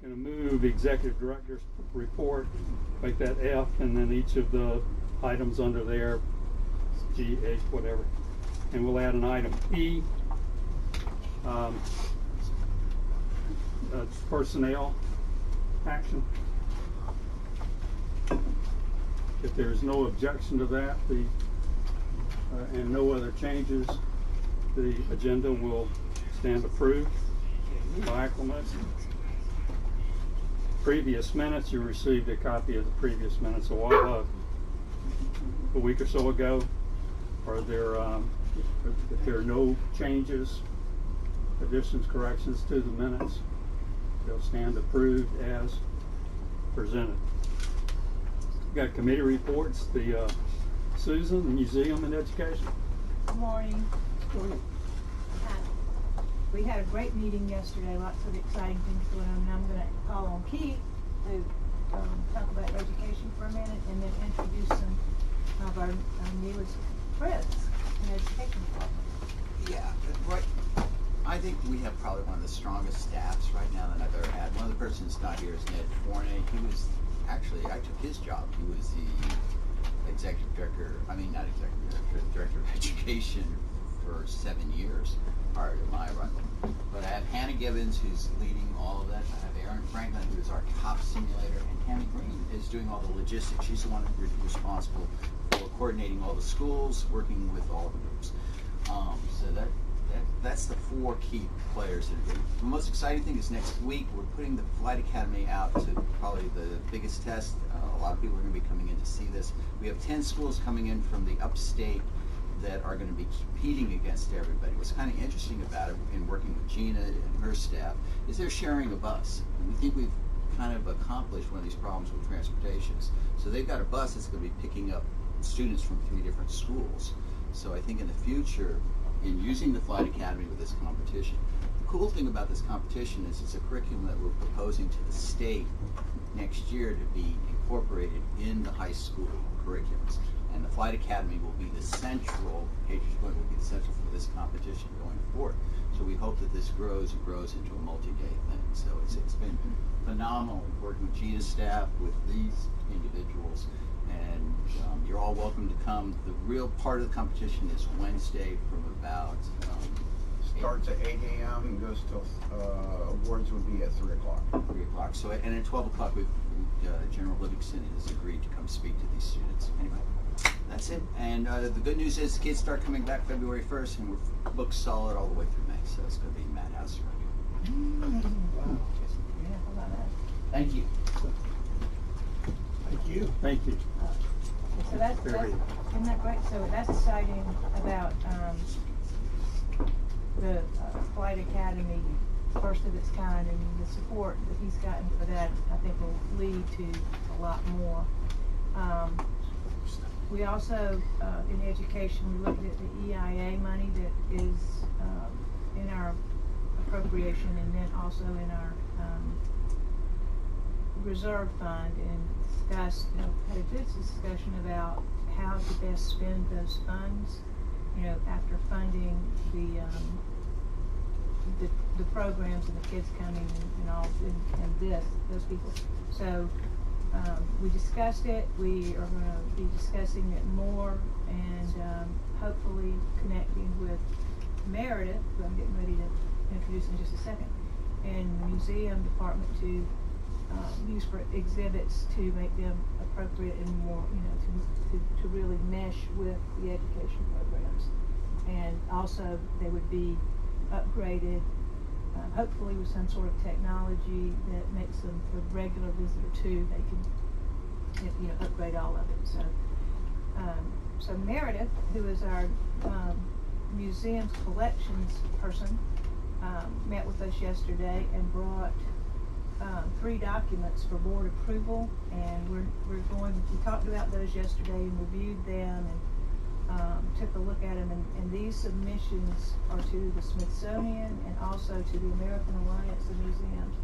Going to move the executive director's report, make that F, and then each of the items under there, G, H, whatever. And we'll add an item E, personnel action. If there's no objection to that, and no other changes, the agenda will stand approved by acclamation. Previous minutes, you received a copy of the previous minutes a week or so ago. Are there, if there are no changes, additions, corrections to the minutes, they'll stand approved as presented. We've got committee reports, the Susan, the Museum and Education. Good morning. Good morning. We had a great meeting yesterday, lots of exciting things going on, and I'm going to call on Keith to talk about education for a minute and then introduce some of our newest friends in education department. Yeah, right. I think we have probably one of the strongest staffs right now that I've ever had. One of the persons not here is Ned Forney. He was actually, I took his job. He was the director of education for 7 years prior to my arrival. But I have Hannah Gibbons, who's leading all of that. I have Erin Franklin, who is our top simulator, and Tammy Green is doing all the logistics. She's the one who's responsible for coordinating all the schools, working with all the groups. So that's the 4 key players that are good. The most exciting thing is next week we're putting the Flight Academy out to probably the biggest test. A lot of people are going to be coming in to see this. We have 10 schools coming in from the upstate that are going to be competing against everybody. What's kind of interesting about it, in working with Gina and her staff, is they're sharing a bus. And we think we've kind of accomplished one of these problems with transportations. So they've got a bus that's going to be picking up students from 3 different schools. So I think in the future, in using the Flight Academy with this competition, the cool thing about this competition is it's a curriculum that we're proposing to the state next year to be incorporated in the high school curriculums. And the Flight Academy will be the central, Patriots Point will be the central for this competition going forward. So we hope that this grows and grows into a multi-day thing. So it's been phenomenal working with Gina's staff, with these individuals, and you're all welcome to come. The real part of the competition is Wednesday from about... starts at 8 a.m. and goes till, awards would be at 3 o'clock. 3 o'clock. So, and at 12 o'clock, General Livingston has agreed to come speak to these students. Anyway, that's it. And the good news is the kids start coming back February 1st, and we're booked solid all the way through May. So it's going to be madhouse right here. Wow. Yeah, how about that? Thank you. Thank you. Thank you. So that's isn't that great? So that's exciting about the Flight Academy, first of its kind, and the support that he's gotten for that, I think, will lead to a lot more. We also, in education, we looked at the EIA money that is in our appropriation, and then also in our reserve fund, and discussed, had a good discussion about how to best spend those funds, after funding the programs and the kids coming and all, and those people. So we discussed it. We are going to be discussing it more, and hopefully connecting with Meredith, who I'm getting ready to introduce in just a second, and the museum department to use for exhibits to make them appropriate and more, to really mesh with the education programs. And also they would be upgraded, hopefully with some sort of technology that makes them, for the regular visitor too, they can, upgrade all of it. So Meredith, who is our museum's collections person, met with us yesterday and brought 3 documents for board approval, and we talked about those yesterday and reviewed them and took a look at them, and these submissions are to the Smithsonian and also to the American Alliance of Museums,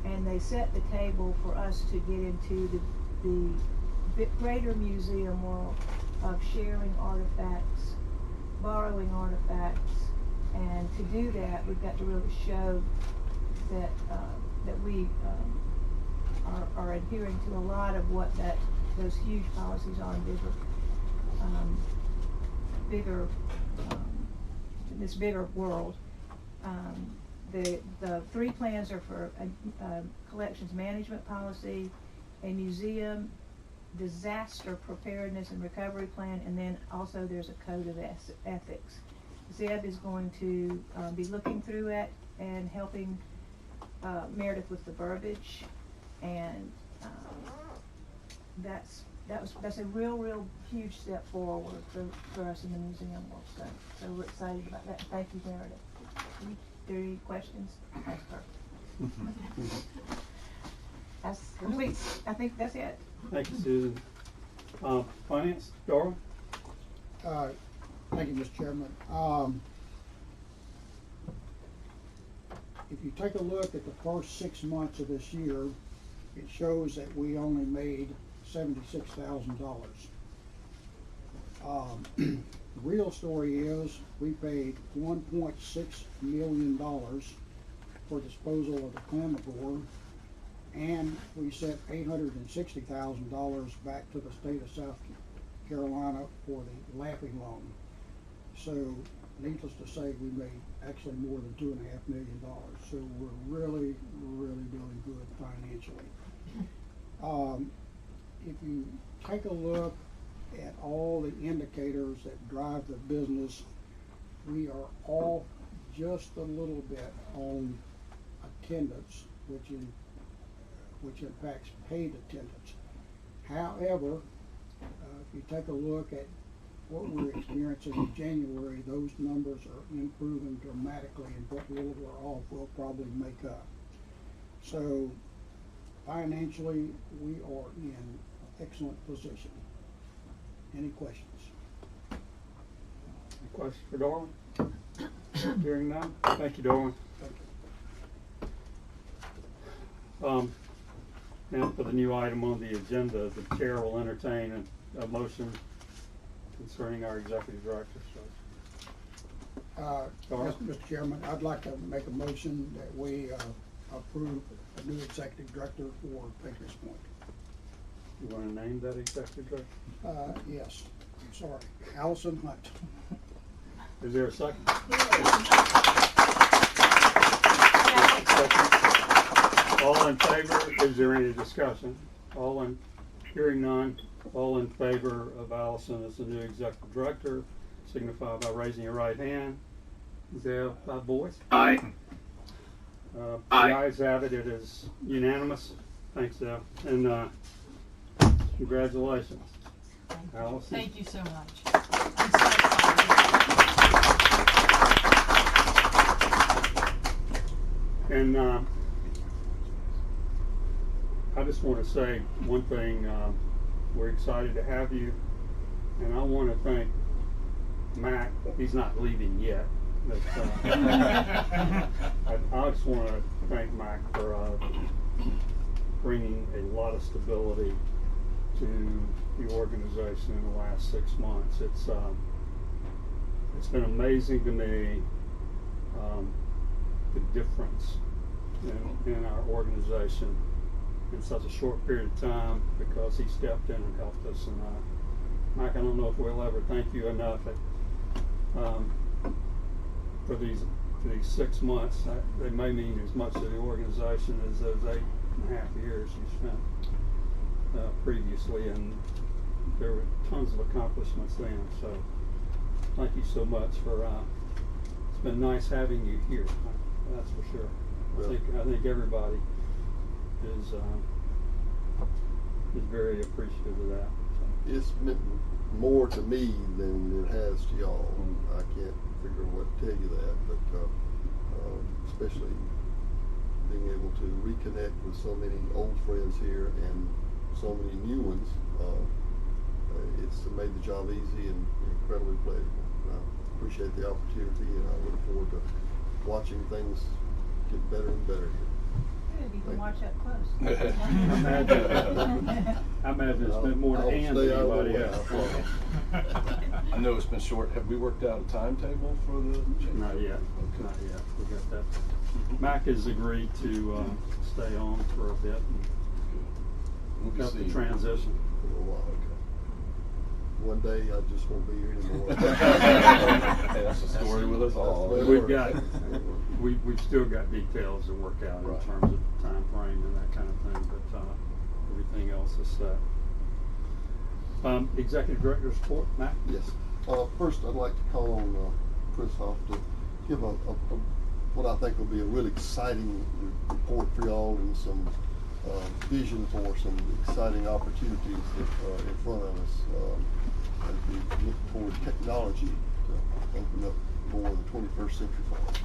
and they set the table for us to get into the greater museum world of sharing artifacts, borrowing artifacts, and to do that we've got to really show that that we are adhering to a lot of what those huge policies are in this bigger world. The three plans are for a collections management policy, a museum disaster preparedness and recovery plan, and then also there's a code of ethics. Zeb is going to be looking through it and helping Meredith with the verbiage, and that's a real huge step forward for us in the museum world. So we're excited about that. Thank you, Meredith. Are there any questions? Ask her. That's complete. I think that's it. Thank you, Susan. Finance, Darwin? Thank you, Mr. Chairman. If you take a look at the first 6 months of this year, it shows that we only made $76,000. The real story is we paid $1.6 million for disposal of the Clemabore, and we sent $860,000 back to the state of South Carolina for the Laughing Loan. So, needless to say, we made actually more than $2.5 million. So we're really doing good financially. If you take a look at all the indicators that drive the business, we are off just a little bit on attendance, which impacts paid attendance. However, if you take a look at what we're experiencing in January, those numbers are improving dramatically, and what little we're off will probably make up. So financially, we are in an excellent position. Any questions? Any questions for Darwin? Hearing none. Thank you, Darwin. Thank you. Now for the new item on the agenda, the chair will entertain a motion concerning our executive director search. Yes, Mr. Chairman, I'd like to make a motion that we approve a new executive director for Baker's Point. You want to name that executive director? Yes, I'm sorry, Allison Hunt. Is there a second? Second. All in favor? Is there any discussion? Hearing none. All in favor of Allison as the new executive director, signify by raising your right hand. Is there a voice? Aye. The ayes have it. It is unanimous. Thanks, Deb. And congratulations, Allison. Thank you so much. I'm so excited. And I just want to say one thing. We're excited to have you, and I want to thank Mac. He's not leaving yet, but I just want to thank Mac for bringing a lot of stability to the organization in the last 6 months. It's been amazing to me the difference in our organization in such a short period of time, because he stepped in and helped us. And Mike, I don't know if we'll ever thank you enough for these 6 months. They may mean as much to the organization as those 8.5 years you spent previously, and there were tons of accomplishments then. So thank you so much for. It's been nice having you here. That's for sure. I think everybody is very appreciative of that. So. It's meant more to me than it has to y'all. I can't figure out what to tell you that, but especially being able to reconnect with so many old friends here and so many new ones, it's made the job easy and incredibly pleasurable. I appreciate the opportunity, and I look forward to watching things get better and better here. good, you can watch up close. I imagine it's been more to I'll Ann stay than out of the anybody way, else. I promise. I know it's been short. Have we worked out a timetable for the change? Not yet, not yet. We got that. Mac has agreed to stay on for a bit and We'll be help the seeing. transition. For a while. One day I just won't be here anymore. Hey, that's a story with us all. That's We've got, we've still got details to work out in Right. terms of time frame and that kind of thing, but everything else is set. Executive Director's report, Mac? Yes. First, I'd like to call on Christoph to give what I think will be a really exciting report for y'all and some vision for some exciting opportunities that are in front of us as we look toward technology to open up more of the 21st century for us.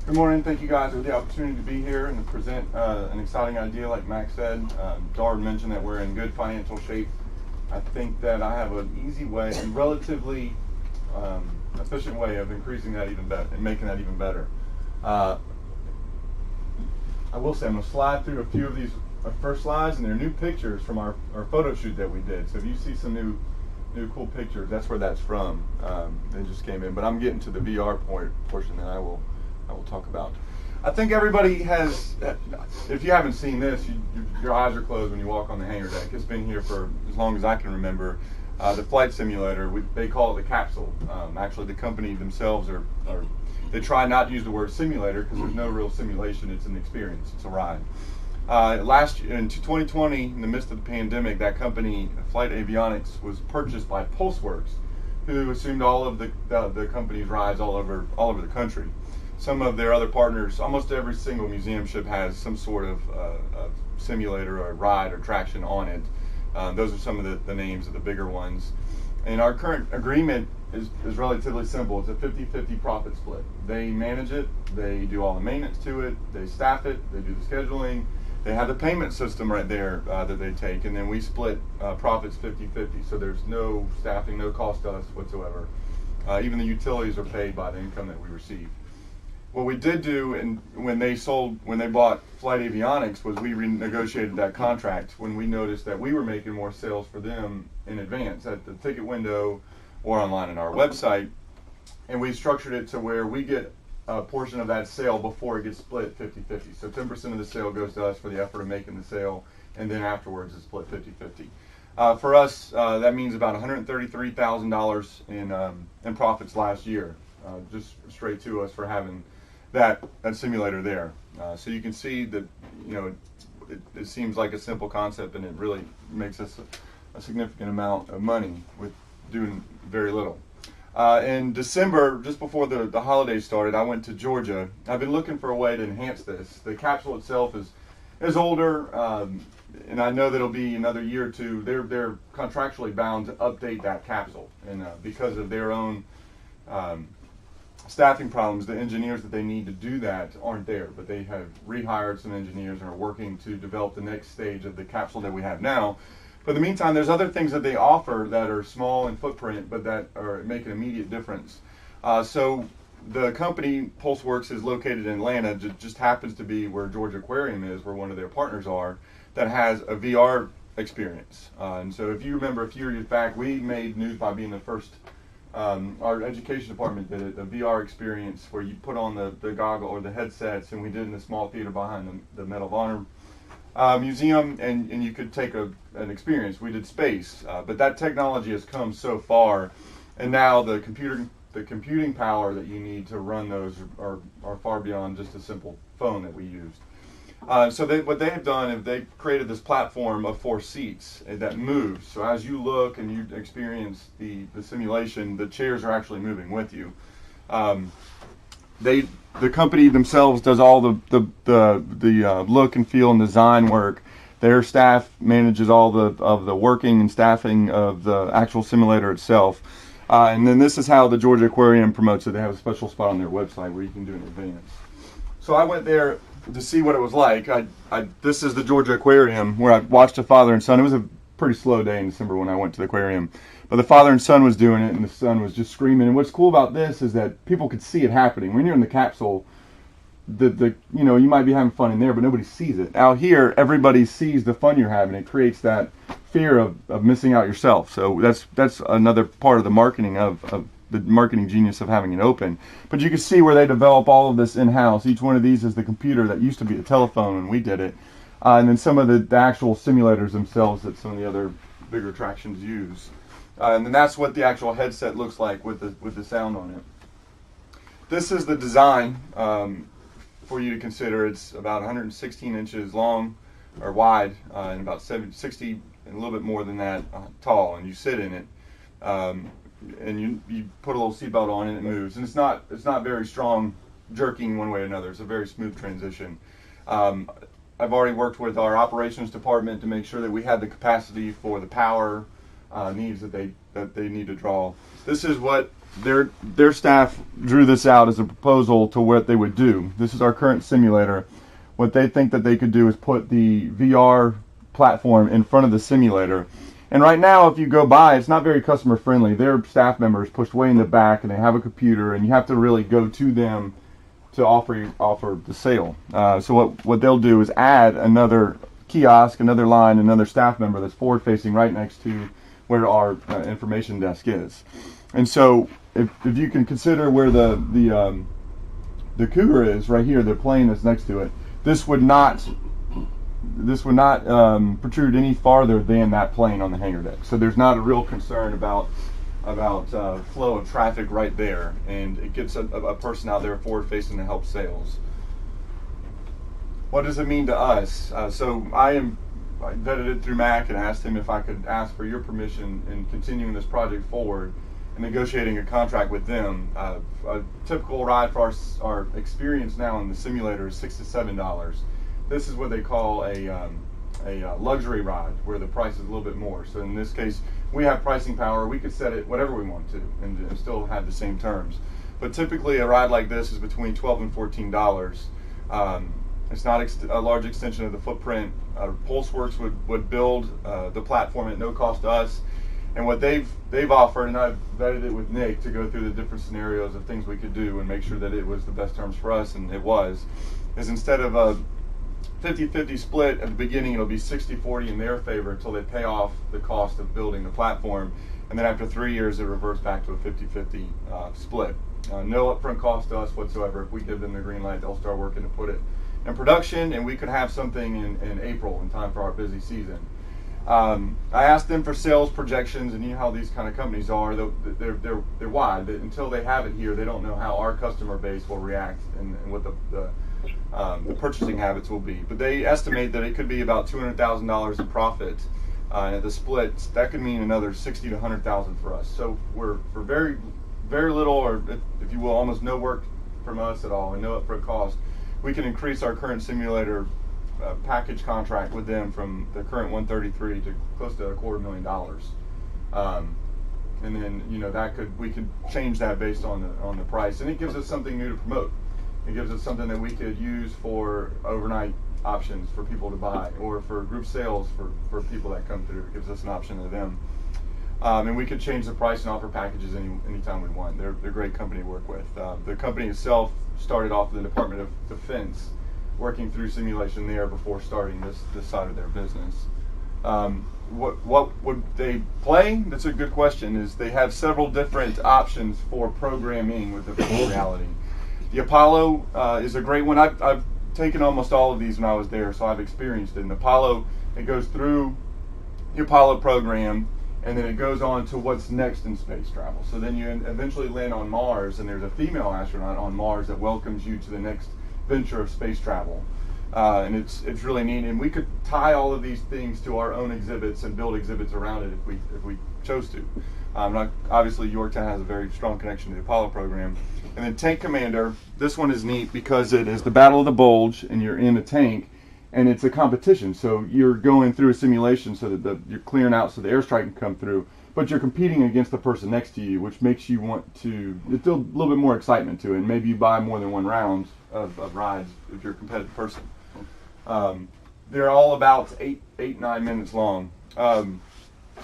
Good morning. Thank you guys for the opportunity to be here and to present an exciting idea like Max said. Dard mentioned that we're in good financial shape. I think that I have an easy way and relatively efficient way of increasing that even better and making that even better. I will say I'm going to slide through a few of these first slides, and they're new pictures from our photo shoot that we did. So if you see some new cool pictures, that's where that's from. They just came in, but I'm getting to the VR portion that I will talk about. I think everybody has, if you haven't seen this, your eyes are closed when you walk on the hangar deck. It's been here for as long as I can remember. The flight simulator, they call it the capsule. Actually, the company themselves they try not to use the word simulator because there's no real simulation. It's an experience. It's a ride. Last year, in 2020, in the midst of the pandemic, that company, Flight Avionics, was purchased by Pulseworks, who assumed all of the company's rides all over the country. Some of their other partners, almost every single museum ship has some sort of simulator or ride or attraction on it. Those are some of the names of the bigger ones. And our current agreement is relatively simple. It's a 50-50 profit split. They manage it, they do all the maintenance to it, they staff it, they do the scheduling, they have the payment system right there that they take, and then we split profits 50-50. So there's no staffing, no cost to us whatsoever. Even the utilities are paid by the income that we receive. What we did do, and when they bought Flight Avionics, was we renegotiated that contract when we noticed that we were making more sales for them in advance at the ticket window or online on our website, and we structured it to where we get a portion of that sale before it gets split 50-50. So 10% of the sale goes to us for the effort of making the sale, and then afterwards it's split 50-50. For us, that means about $133,000 in profits last year, just straight to us for having that simulator there. So you can see that, it seems like a simple concept, and it really makes us a significant amount of money with doing very little. In December, just before the holidays started, I went to Georgia. I've been looking for a way to enhance this. The capsule itself is older, and I know that it'll be another year or two. They're contractually bound to update that capsule, and because of their own staffing problems, the engineers that they need to do that aren't there, but they have rehired some engineers and are working to develop the next stage of the capsule that we have now. But in the meantime, there's other things that they offer that are small in footprint, but that make an immediate difference. So the company, Pulseworks, is located in Atlanta. Just happens to be where Georgia Aquarium is, where one of their partners are, that has a VR experience. And so if you remember a few years back, we made news by being the first, our education department did it, the VR experience where you put on the goggle or the headsets, and we did in a small theater behind the Medal of Honor museum, and you could take an experience. We did space, but that technology has come so far, and now the computing power that you need to run those are far beyond just a simple phone that we used. So what they have done is they've created this platform of 4 seats that moves. So as you look and you experience the simulation, the chairs are actually moving with you. The company themselves does all the look and feel and design work. Their staff manages all of the working and staffing of the actual simulator itself. And then this is how the Georgia Aquarium promotes it. They have a special spot on their website where you can do it in advance. So I went there to see what it was like. This is the Georgia Aquarium where I watched a father and son. It was a pretty slow day in December when I went to the aquarium. But the father and son was doing it, and the son was just screaming. And what's cool about this is that people could see it happening. When you're in the capsule, the you know, you might be having fun in there, but nobody sees it. Out here, everybody sees the fun you're having. It creates that fear of missing out yourself. So that's another part of the marketing of the marketing genius of having it open. But you can see where they develop all of this in-house. Each one of these is the computer that used to be a telephone when we did it. And then some of the actual simulators themselves that some of the other bigger attractions use. And then that's what the actual headset looks like with the sound on it. This is the design for you to consider. It's about 116 inches long or wide and about 60 and a little bit more than that tall. And you sit in it. And you put a little seatbelt on and it moves, and it's not very strong jerking one way or another. It's a very smooth transition. I've already worked with our operations department to make sure that we had the capacity for the power needs that they need to draw. This is what their staff drew this out as a proposal to what they would do. This is our current simulator. What they think that they could do is put the VR platform in front of the simulator. And right now, if you go by, it's not very customer friendly. Their staff members pushed way in the back, and they have a computer, and you have to really go to them to offer the sale. So what they'll do is add another kiosk, another line, another staff member that's forward facing right next to where our information desk is. And so if you can consider where the Cougar is right here, the plane that's next to it, this would not protrude any farther than that plane on the hangar deck. So there's not a real concern about flow of traffic right there, and it gets a person out there forward facing to help sales. What does it mean to us? So I vetted it through Mac and asked him if I could ask for your permission in continuing this project forward and negotiating a contract with them. A typical ride for our experience now in the simulator is $6 to $7. This is what they call a luxury ride, where the price is a little bit more. So in this case, we have pricing power. We could set it whatever we want to and still have the same terms. But typically a ride like this is between $12 and $14. It's not a large extension of the footprint. PulseWorks would build the platform at no cost to us. And what they've offered, and I've vetted it with Nick to go through the different scenarios of things we could do and make sure that it was the best terms for us, and it was, is instead of a 50-50 split at the beginning, it'll be 60-40 in their favor until they pay off the cost of building the platform. And then after 3 years, it reverts back to a 50-50 split. No upfront cost to us whatsoever. If we give them the green light, they'll start working to put it in production, and we could have something in April in time for our busy season. I asked them for sales projections, and you know how these kind of companies are. They're wide. Until they have it here, they don't know how our customer base will react and what the purchasing habits will be. But they estimate that it could be about $200,000 in profit. At the split, that could mean another $60,000 to $100,000 for us. So for very, very little, or if you will, almost no work from us at all, and no upfront cost, we can increase our current simulator package contract with them from the current $133,000 to close to $250,000. And then we could change that based on the price, and it gives us something new to promote. It gives us something that we could use for overnight options for people to buy, or for group sales for people that come through. It gives us an option to them. And we could change the price and offer packages anytime we want. They're a great company to work with. The company itself started off with the Department of Defense, working through simulation there before starting this side of their business. What would they play? That's a good question. Is they have several different options for programming with the virtual reality. The Apollo is a great one. I've taken almost all of these when I was there, so I've experienced it. In the Apollo, it goes through the Apollo program, and then it goes on to what's next in space travel. So then you eventually land on Mars, and there's a female astronaut on Mars that welcomes you to the next venture of space travel. And it's really neat. And we could tie all of these things to our own exhibits and build exhibits around it if we chose to. Obviously, Yorktown has a very strong connection to the Apollo program. And then Tank Commander, this one is neat because it is the Battle of the Bulge, and you're in a tank, and it's a competition. So you're going through a simulation so that you're clearing out so the airstrike can come through, but you're competing against the person next to you, which makes you want to, it's a little bit more excitement to it, and maybe you buy more than one round of rides if you're a competitive person. They're all about 9 minutes long.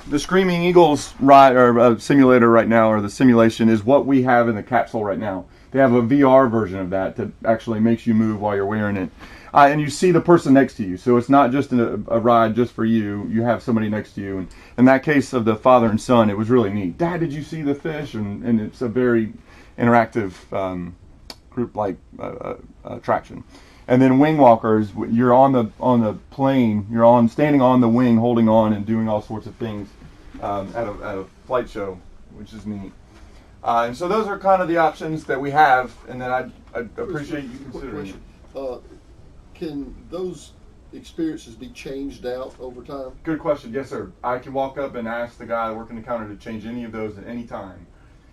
The Screaming Eagles ride or simulator right now, or the simulation, is what we have in the capsule right now. They have a VR version of that actually makes you move while you're wearing it. And you see the person next to you. So it's not just a ride just for you. You have somebody next to you. And in that case of the father and son, it was really neat. Dad, did you see the fish? And it's a very interactive group-like attraction. And then wing walkers, you're on the plane, you're standing on the wing, holding on and doing all sorts of things at a flight show, which is neat. And so those are kind of the options that we have, and then I appreciate you considering it. Can those experiences be changed out over time? Good question. Yes, sir. I can walk up and ask the guy working the counter to change any of those at any time.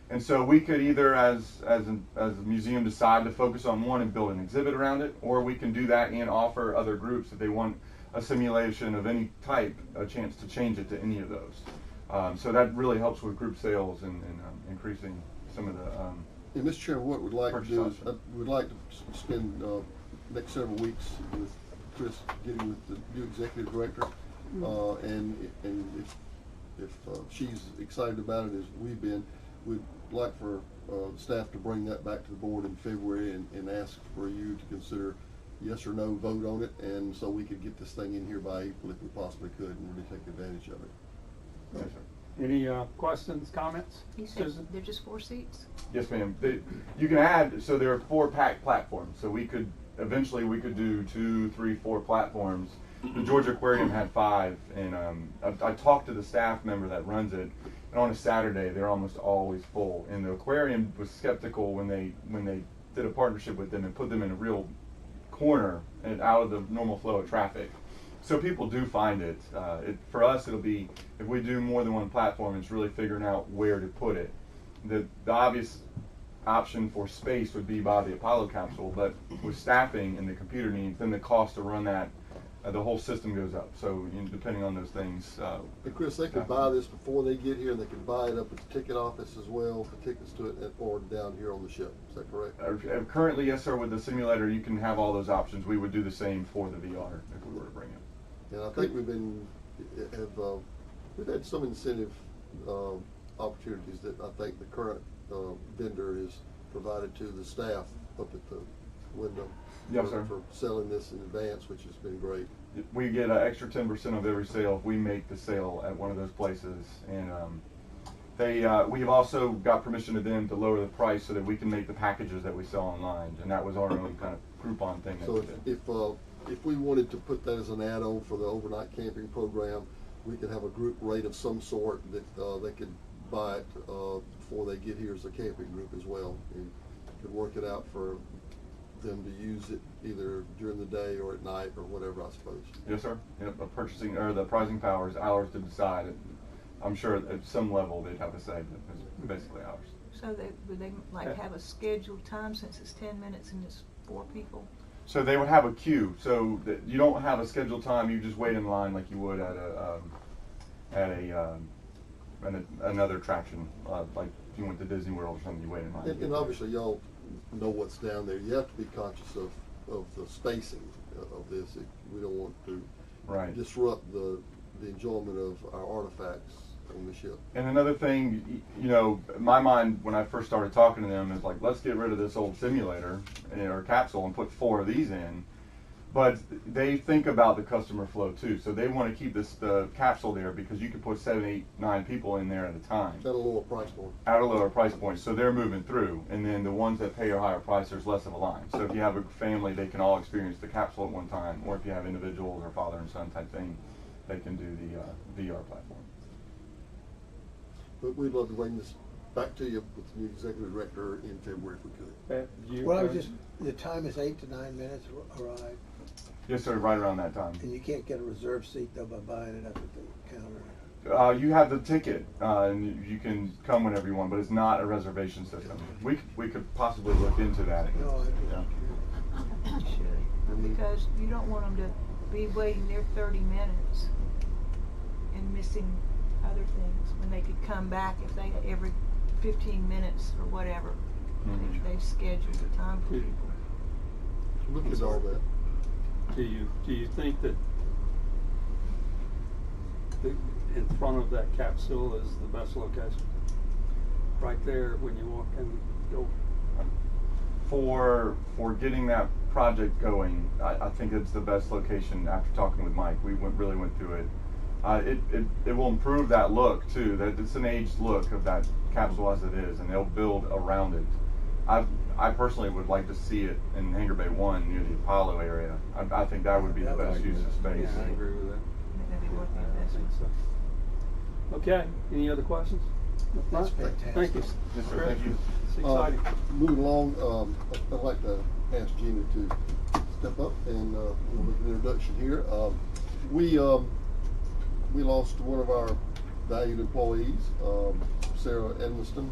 And so we could either, as a museum, decide to focus on one and build an exhibit around it, or we can do that and offer other groups, if they want a simulation of any type, a chance to change it to any of those. So that really helps with group sales and increasing some of the. And Mr. Chairman, what we'd like to do is purchase we'd like to spend next several weeks with Chris, getting with the new executive director, and if she's excited about it as we've been, we'd like for staff to bring that back to the board in February and ask for you to consider yes or no vote on it, and so we could get this thing in here by April if we possibly could and really take advantage of it. Yes, sir. Any questions, comments? You said Susan? they're just 4 seats? Yes, ma'am. You can add, so there are 4 packed platforms. So eventually we could do 2, 3, 4 platforms. The Georgia Aquarium had 5, and I talked to the staff member that runs it, and on a Saturday they're almost always full. And the aquarium was skeptical when they did a partnership with them and put them in a real corner and out of the normal flow of traffic. So people do find it. For us, it'll be, if we do more than one platform, it's really figuring out where to put it. The obvious option for space would be by the Apollo capsule, but with staffing and the computer needs, then the cost to run that, the whole system goes up. So depending on those things. And Chris, they could buy this before they get here, and they could buy it up at the ticket office as well, the tickets to it, or down here on the ship. Is that correct? Currently, yes, sir. With the simulator, you can have all those options. We would do the same for the VR if we were to bring it. And I think we've had some incentive opportunities that I think the current vendor has provided to the staff up at the window. Yes, sir. For selling this in advance, which has been great. We get an extra 10% of every sale if we make the sale at one of those places, and we have also got permission to them to lower the price so that we can make the packages that we sell online, and that was our own kind of Groupon thing. That So we did. if we wanted to put that as an add-on for the overnight camping program, we could have a group rate of some sort that they could buy it before they get here as a camping group as well, and could work it out for them to use it either during the day or at night or whatever, I suppose. Yes, sir. Yep, the pricing power is ours to decide. I'm sure at some level they'd have to say, but it's basically ours. So would they have a scheduled time since it's 10 minutes and it's 4 people? So they would have a queue. So that you don't have a scheduled time. You just wait in line like you would at another attraction, like if you went to Disney World or something. You wait in line. And obviously, y'all know what's down there. You have to be conscious of the spacing of this. We don't want to disrupt the enjoyment of our artifacts on the ship. And another thing, my mind when I first started talking to them is like, let's get rid of this old simulator or capsule and put 4 of these in. But they think about the customer flow too, so they want to keep the capsule there because you can put 7, 8, 9 people in there at a time. At a lower price point. At a lower price point, so they're moving through, and then the ones that pay a higher price, there's less of a line. So if you have a family, they can all experience the capsule at one time, or if you have individuals or father and son type thing, they can do the VR platform. But we'd love to bring this back to you with the new executive director in February if we could. Well, the time is 8 to 9 minutes a ride. Yes, sir, right around that time. And you can't get a reserved seat though by buying it up at the counter. You have the ticket, and you can come whenever you want, but it's not a reservation system. We could possibly look into that. No, You should. Because you don't want them to be waiting there 30 minutes and missing other things when they could come back if they every 15 minutes or whatever. They've scheduled the time for people. Look at all that. Do you think that in front of that capsule is the best location? Right there when you walk in the door. for getting that project going, I think it's the best location. After talking with Mike, we really went through it. It will improve that look too. That it's an aged look of that capsule as it is, and they'll build around it. I personally would like to see it in Hangar Bay 1 near the Apollo area. I think that would be the best use of space. Yeah, I agree with that. That'd be worth the I think investment. so. Okay, any other questions? If not, That's fantastic. Thank you. Yes, sir. Thank you. It's exciting. Moving along, I'd like to ask Gina to step up and we'll make an introduction here. We lost one of our valued employees, Sarah Edmiston,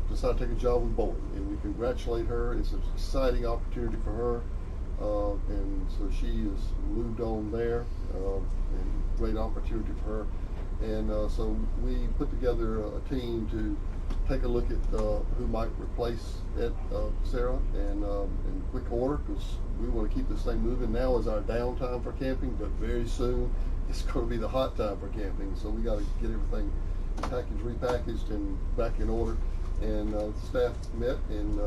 decided to take a job with Boeing, and we congratulate her. It's an exciting opportunity for her, and so she has moved on there, and great opportunity for her. And so we put together a team to take a look at who might replace Sarah, and in quick order, because we want to keep this thing moving. Now is our downtime for camping, but very soon it's going to be the hot time for camping. So we got to get everything packaged, repackaged, and back in order. And staff met, and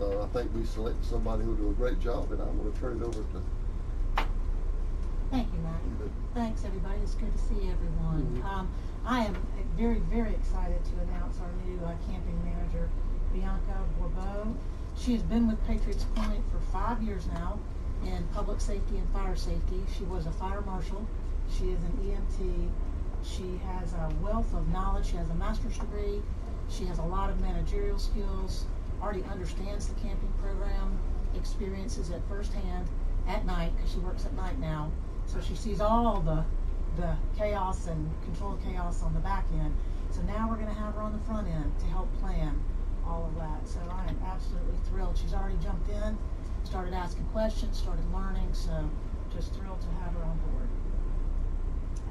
I think we selected somebody who will do a great job. And I'm going to turn it over to. Thank you, Matt. Thanks, everybody. It's good to see everyone. Mhm. I am very, very excited to announce our new camping manager, Bianca Bourbeau. She has been with Patriots Point for 5 years now in public safety and fire safety. She was a fire marshal. She is an EMT. She has a wealth of knowledge. She has a master's degree. She has a lot of managerial skills, already understands the camping program, experiences it firsthand at night, because she works at night now. So she sees all the chaos and control chaos on the back end. So now we're going to have her on the front end to help plan all of that. So I am absolutely thrilled. She's already jumped in, started asking questions, started learning. So just thrilled to have her on board.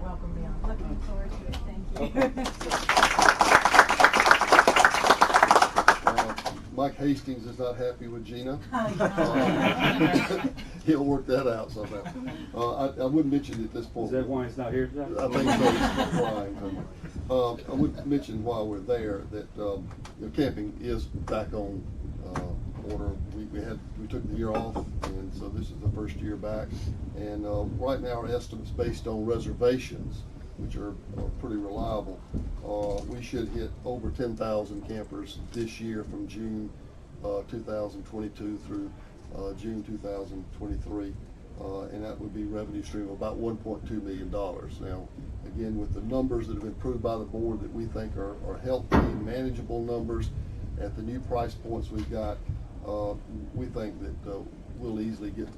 Welcome, Bianca. Looking forward to it. Thank you. Mike Hastings is not happy with Gina. I He'll work that out somehow. I would mention at this point. Is that why he's not here today? I think so. I would mention while we're there that camping is back on order. We took the year off, and so this is the first year back. And right now, our estimates based on reservations, which are pretty reliable, we should hit over 10,000 campers this year from June 2022 through June 2023, and that would be revenue stream of about $1.2 million. Now, again, with the numbers that have been approved by the board that we think are healthy, manageable numbers at the new price points we've got, we think that we'll easily get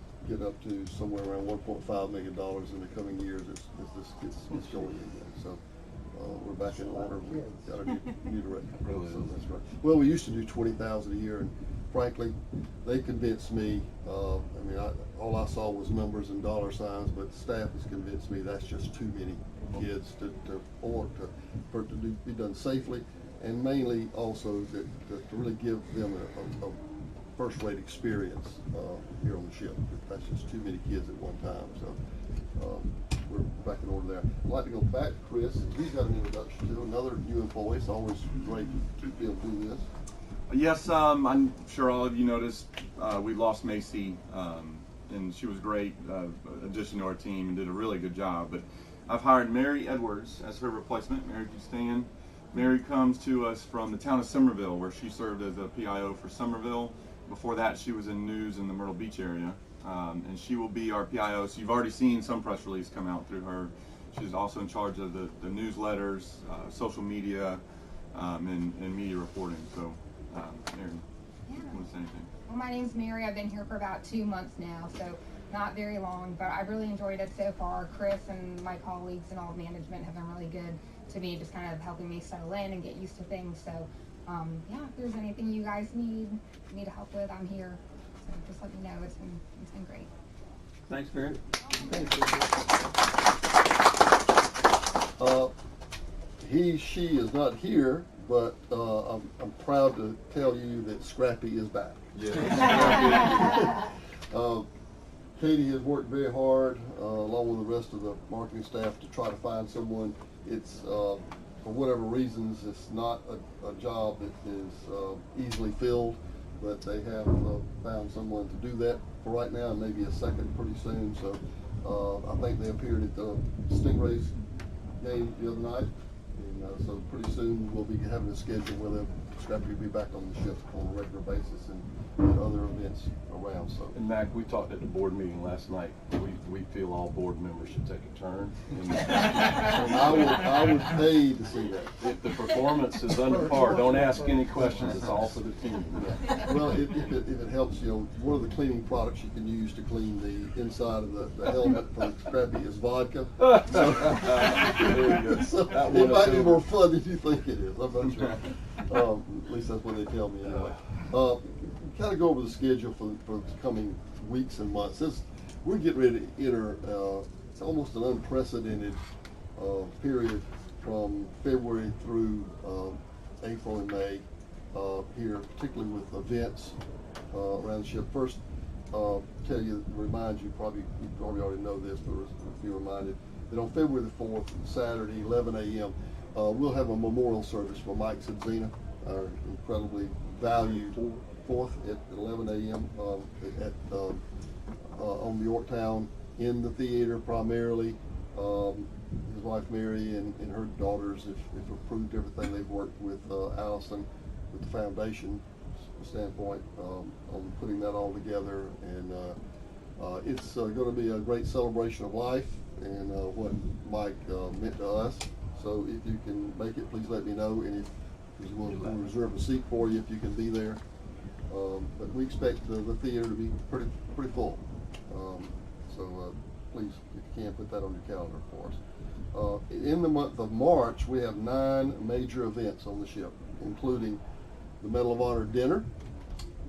up to somewhere around $1.5 million in the coming years as this gets going again. So we're back in order. We've got a new director. So that's right. Well, we used to do 20,000 a year, and frankly, they convinced me. All I saw was numbers and dollar signs, but staff has convinced me that's just too many kids for it to be done safely, and mainly also to really give them a first-rate experience here on the ship. That's just too many kids at one time. So we're back in order there. I'd like to go back to Chris. He's got an introduction to another new employee. It's always great to be able to do this. Yes, I'm sure all of you noticed we lost Macy, and she was a great addition to our team and did a really good job. But I've hired Mary Edwards as her replacement. Mary, can you stand? Mary comes to us from the town of Somerville, where she served as a PIO for Somerville. Before that, she was in news in the Myrtle Beach area, and she will be our PIO. So you've already seen some press release come out through her. She's also in charge of the newsletters, social media, and media reporting. So, Mary, you want to say anything? Well, my name's Mary. I've been here for about 2 months now, so not very long, but I really enjoyed it so far. Chris and my colleagues and all of management have been really good to me, just kind of helping me settle in and get used to things. So, yeah, if there's anything you guys need me to help with, I'm here. So just let me know. It's been great. Thanks, Mary. She is not here, but I'm proud to tell you that Scrappy is back. Yeah. Katie has worked very hard, along with the rest of the marketing staff, to try to find someone. It's for whatever reasons, it's not a job that is easily filled. but they have found someone to do that for right now, and maybe a second pretty soon. So I think they appeared at the Stingrays game the other night, and so pretty soon we'll be having a schedule where Scrappy will be back on the ship on a regular basis and other events around. So. And Mac, we talked at the board meeting last night. We feel all board members should take a turn. I would pay to see that. If the performance is under par, don't ask any questions. It's all for the team. Well, if it helps, one of the cleaning products you can use to clean the inside of the helmet for Scrappy is vodka. So it might be more fun than you think it is. I'm not sure. At least that's what they tell me anyway. Kind of go over the schedule for the coming weeks and months. We're getting ready to enter, it's almost an unprecedented period from February through April and May here, particularly with events around the ship. First, remind you, probably already know this, but be reminded that on February the 4th, Saturday, 11 a.m., we'll have a memorial service for Mike Sadzina, our incredibly valued 4th at 11 a.m. On the Yorktown in the theater primarily. His wife Mary and her daughters have approved everything. They've worked with Allison with the foundation standpoint on putting that all together, and it's going to be a great celebration of life and what Mike meant to us. So if you can make it, please let me know, and if we'll reserve a seat for you if you can be there. But we expect the theater to be pretty full. So please, if you can, put that on your calendar for us. In the month of March, we have 9 major events on the ship, including the Medal of Honor dinner,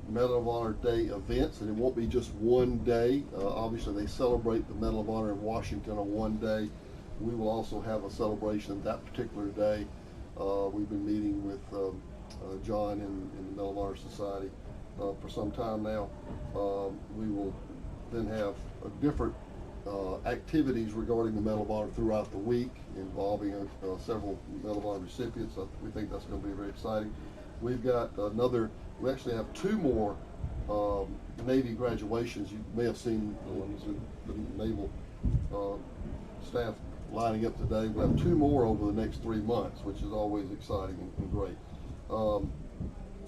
Medal of Honor Day events, and it won't be just one day. Obviously, they celebrate the Medal of Honor in Washington on one day. We will also have a celebration that particular day. We've been meeting with John in the Medal of Honor Society for some time now. We will then have different activities regarding the Medal of Honor throughout the week involving several Medal of Honor recipients. We think that's going to be very exciting. We've got we actually have 2 more Navy graduations. You may have seen the naval staff lining up today. We'll have 2 more over the next 3 months, which is always exciting and great.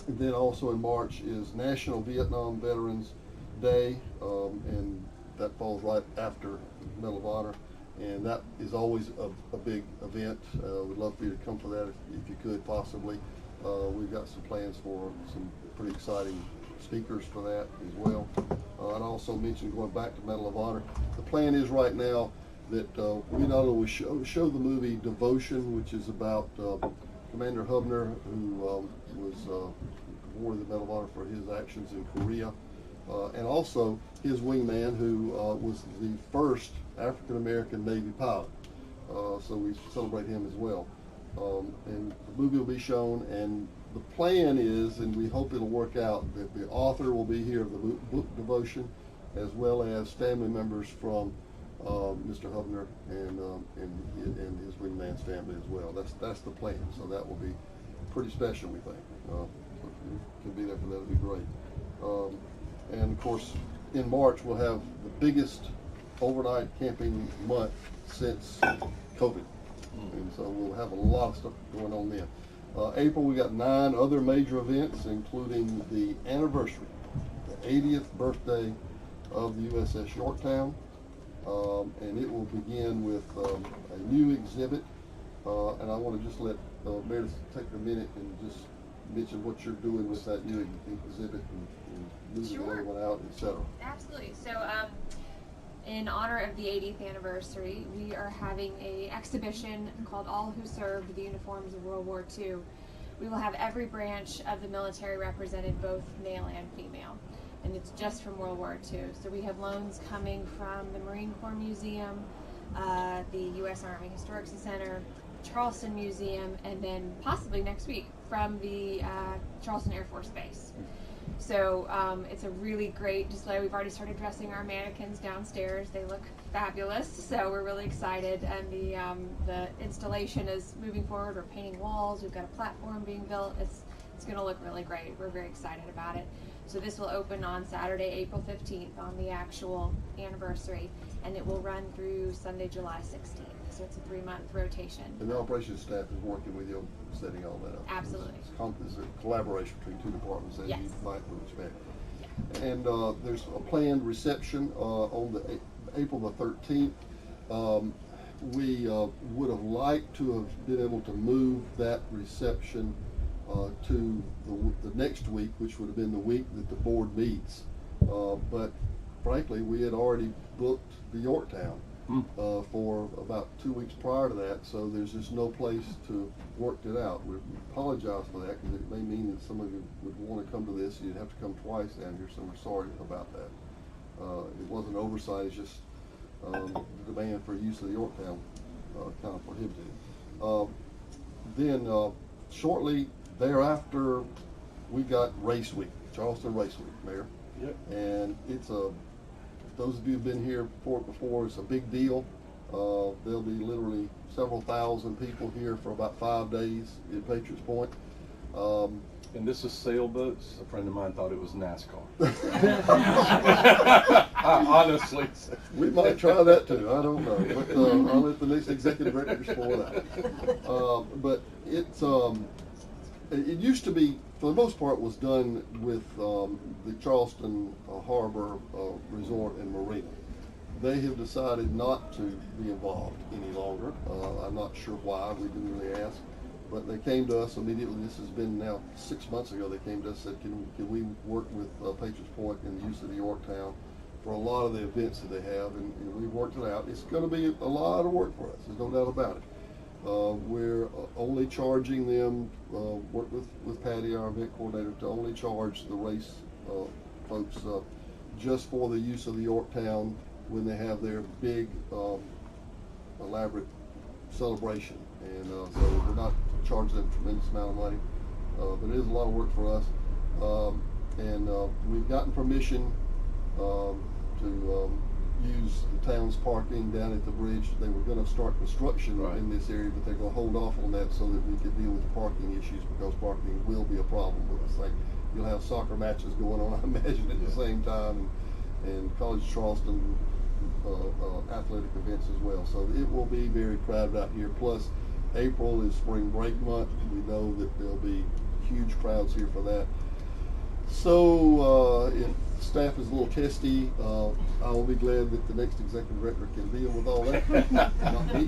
And then also in March is National Vietnam Veterans Day, and that falls right after Medal of Honor, and that is always a big event. We'd love for you to come for that if you could possibly. We've got some plans for some pretty exciting speakers for that as well. I'd also mention, going back to Medal of Honor, the plan is right now that we not only show the movie Devotion, which is about Commander Hubner, who was awarded the Medal of Honor for his actions in Korea, and also his wingman, who was the first African-American Navy pilot. So we celebrate him as well. And the movie will be shown, and the plan is, and we hope it'll work out, that the author will be here of the book Devotion, as well as family members from Mr. Hubner and his wingman's family as well. That's the plan. So that will be pretty special, we think. So if you can be there for that, it'd be great. And of course, in March we'll have the biggest overnight camping month since COVID. And so we'll have a lot of stuff going on then. April, we got 9 other major events, including the anniversary, the 80th birthday of the USS Yorktown. And it will begin with a new exhibit. And I want to just let Meredith take a minute and just mention what you're doing with that new exhibit and moving everyone out, etc. Absolutely. So, in honor of the 80th anniversary, we are having an exhibition called All Who Served the Uniforms of World War II. We will have every branch of the military represented, both male and female, and it's just from World War II. So we have loans coming from the Marine Corps Museum, the U.S. Army Historic Center, Charleston Museum, and then possibly next week from the Charleston Air Force Base. So it's a really great display. We've already started dressing our mannequins downstairs. They look fabulous, so we're really excited. And the installation is moving forward. We're painting walls. We've got a platform being built. It's It's going to look really great. We're very excited about it. So this will open on Saturday, April 15th on the actual anniversary, and it will run through Sunday, July 16th. So it's a 3-month rotation. And the operations staff is working with you on setting all that up. Absolutely. It's a collaboration between two departments, as Yes. you might expect. Yeah. And there's a planned reception on the April the 13th. We would have liked to have been able to move that reception to the next week, which would have been the week that the board meets. But frankly, we had already booked the Yorktown for about 2 weeks prior to that, so there's just no place to work it out. We apologize for that, because it may mean that some of you would want to come to this, and you'd have to come twice down here, so we're sorry about that. It wasn't oversight, it's just the demand for use of the Yorktown kind of prohibited. Then shortly thereafter, we got Race Week, Charleston Race Week, Mayor. Yep. And it's those of you who've been here for it before, it's a big deal. There'll be literally several thousand people here for about 5 days at Patriots Point. And this is sailboats. A friend of mine thought it was NASCAR. Honestly. We might try that too, I don't know. But I'll let the next executive director explore that. But it used to be, for the most part, was done with the Charleston Harbor Resort and Marina. They have decided not to be involved any longer. I'm not sure why, we didn't really ask. But they came to us immediately. This has been now 6 months ago. They came to us and said, can we work with Patriots Point in the use of the Yorktown for a lot of the events that they have, and we've worked it out. It's going to be a lot of work for us, there's no doubt about it. We're only charging them, work with Patty, our event coordinator, to only charge the race folks just for the use of the Yorktown when they have their big elaborate celebration. And so we're not charging them a tremendous amount of money, but it is a lot of work for us. And we've gotten permission to use the town's parking down at the bridge. They were going to start construction in this area, but they're going to hold off on that so that we can deal with the parking issues, because parking will be a problem with this thing. You'll have soccer matches going on, I imagine, at the same time, and College of Charleston athletic events as well. So it will be very crowded out here. Plus, April is spring break month. We know that there'll be huge crowds here for that. So if staff is a little testy, I will be glad that the next executive director can deal with all that, not me.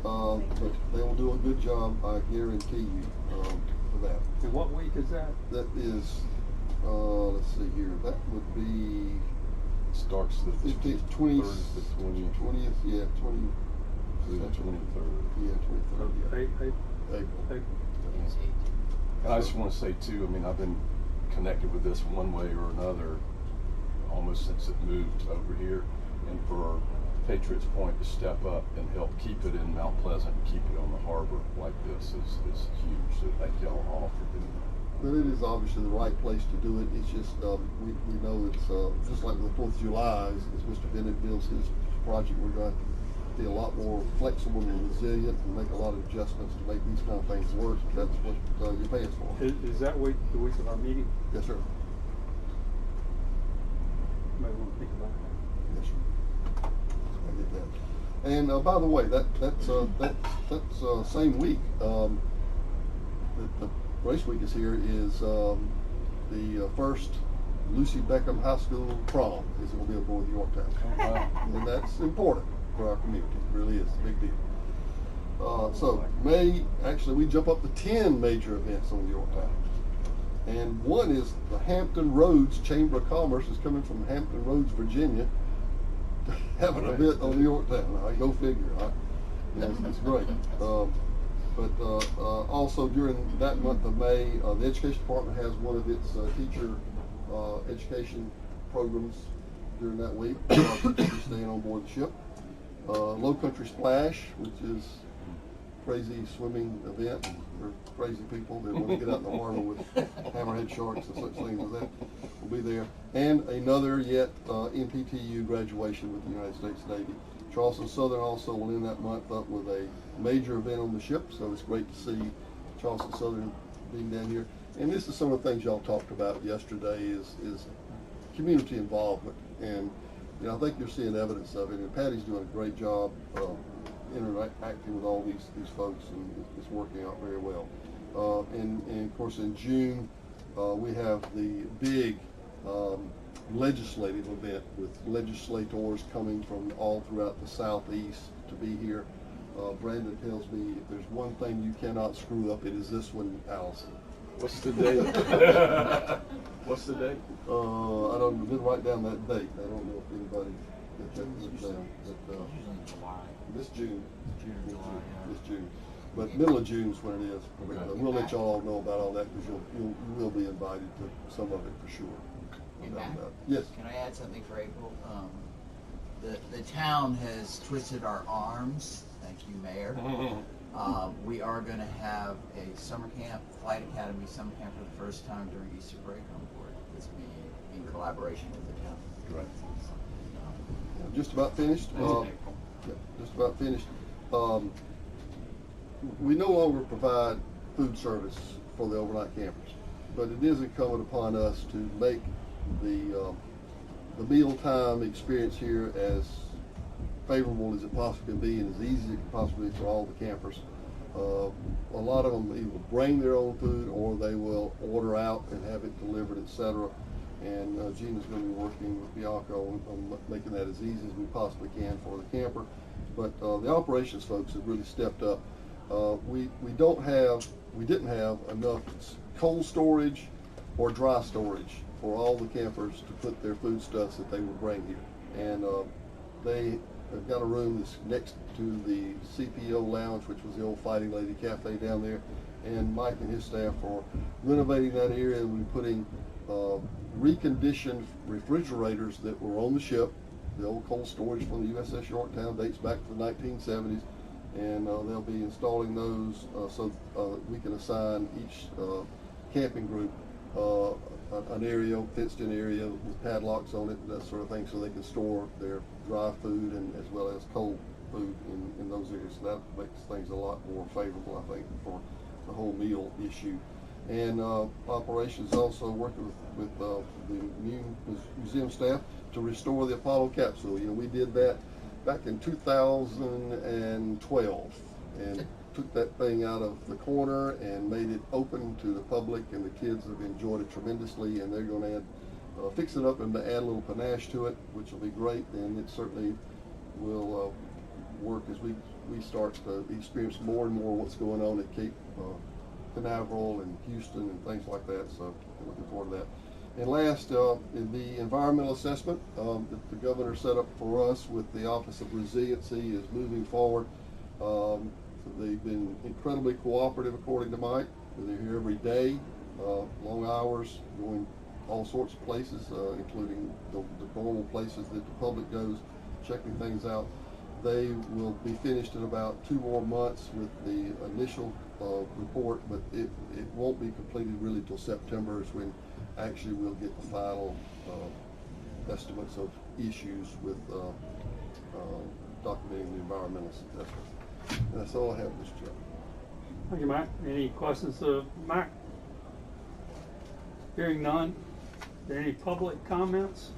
But they will do a good job, I guarantee you, for that. And what week is that? That is, let's see here, that would be Starts the 15th, 20th, the 20th, 20th, yeah, 20th. the 23rd. Yeah, 23rd, yeah. April. And I just want to say too, I mean, I've been connected with this one way or another almost since it moved over here, and for Patriots Point to step up and help keep it in Mount Pleasant, keep it on the harbor like this is huge. So thank y'all all for doing that. But it is obviously the right place to do it. It's just, we know it's just like the 4th of July, as Mr. Bennett builds his project, we're going to be a lot more flexible and resilient and make a lot of adjustments to make these kind of things work. That's what you pay us for. Is that week the week of our meeting? Yes, sir. You may want to think about that. Yes, sir. I get that. And by the way, that's same week the Race Week is here is the first Lucy Beckham High School prom is going to be aboard the Yorktown. Oh, wow. And that's important for our community. It really is a big deal. So actually we jump up to 10 major events on the Yorktown. And one is the Hampton Roads Chamber of Commerce is coming from Hampton Roads, Virginia, to have an event on the Yorktown. Go figure. It's great. But also during that month of May, the Education Department has one of its teacher education programs during that week. Teachers staying on board the ship. Low Country Splash, which is crazy swimming event for crazy people that want to get out in the harbor with hammerhead sharks and such things as that will be there. And another yet NPTU graduation with the United States Navy. Charleston Southern also will end that month up with a major event on the ship, so it's great to see Charleston Southern being down here. and this is some of the things y'all talked about yesterday is community involvement, and you know, I think you're seeing evidence of it, and Patty's doing a great job interacting with all these folks, and it's working out very well. And of course in June we have the big legislative event with legislators coming from all throughout the southeast to be here. Brandon tells me if there's one thing you cannot screw up, it is this one, Allison. What's the date? What's the date? I don't didn't write down that date. I don't know if anybody got that down. But, Usually in July. this June. June or July, yeah. This June. But middle of June is when it is. We'll let y'all know about all that because you will be invited to some of it for sure. Hey, No doubt Matt, about it. Yes. Can I add something for April? The town has twisted our arms. Thank you, Mayor. We are going to have a summer camp, Flight Academy summer camp for the first time during Easter break on board. It's being in collaboration with the town. Right. Just about finished. Yeah, just about finished. We no longer provide food service for the overnight campers, but it is incumbent upon us to make the mealtime experience here as favorable as it possibly can be and as easy as it can possibly be for all the campers. A lot of them either bring their own food or they will order out and have it delivered, etc. And Gina's going to be working with Bianca on making that as easy as we possibly can for the camper. But the operations folks have really stepped up. We didn't have enough cold storage or dry storage for all the campers to put their foodstuffs that they would bring here. And they've got a room that's next to the CPO lounge, which was the old Fighting Lady Cafe down there. And Mike and his staff are renovating that area, and we're putting reconditioned refrigerators that were on the ship. The old cold storage from the USS Yorktown dates back to the 1970s, and they'll be installing those so we can assign each camping group an area, fenced-in area with padlocks on it, and that sort of thing, so they can store their dry food and as well as cold food in those areas. So that makes things a lot more favorable, I think, for the whole meal issue. And operations also working with the museum staff to restore the Apollo capsule. You know, we did that back in 2012 and took that thing out of the corner and made it open to the public, and the kids have enjoyed it tremendously, and they're going to fix it up and add a little panache to it, which will be great, and it certainly will work as we start to experience more and more what's going on at Cape Canaveral and Houston and things like that, so I'm looking forward to that. And last, in the environmental assessment that the governor set up for us with the Office of Resiliency is moving forward. They've been incredibly cooperative, according to Mike. They're here every day, long hours, going all sorts of places, including the normal places that the public goes, checking things out. They will be finished in about 2 more months with the initial report, but it won't be completed really till September is when actually we'll get the final estimates of issues with documenting the environmental assessment. And that's all I have, Mr. Chairman. Thank you, Mike. Any questions of Mike? Hearing none. Are there any public comments?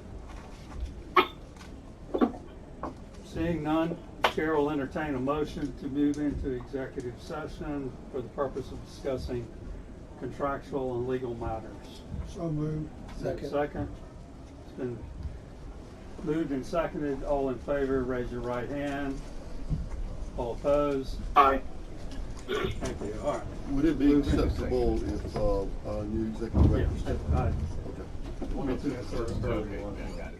Seeing none, Chair will entertain a motion to move into executive session for the purpose of discussing contractual and legal matters. So moved. Second. It's been moved and seconded. All in favor, raise your right hand. All opposed? Aye. Thank you. All right. Would it be acceptable if our new executive director stepped? Yeah, Okay. I- Okay, got it.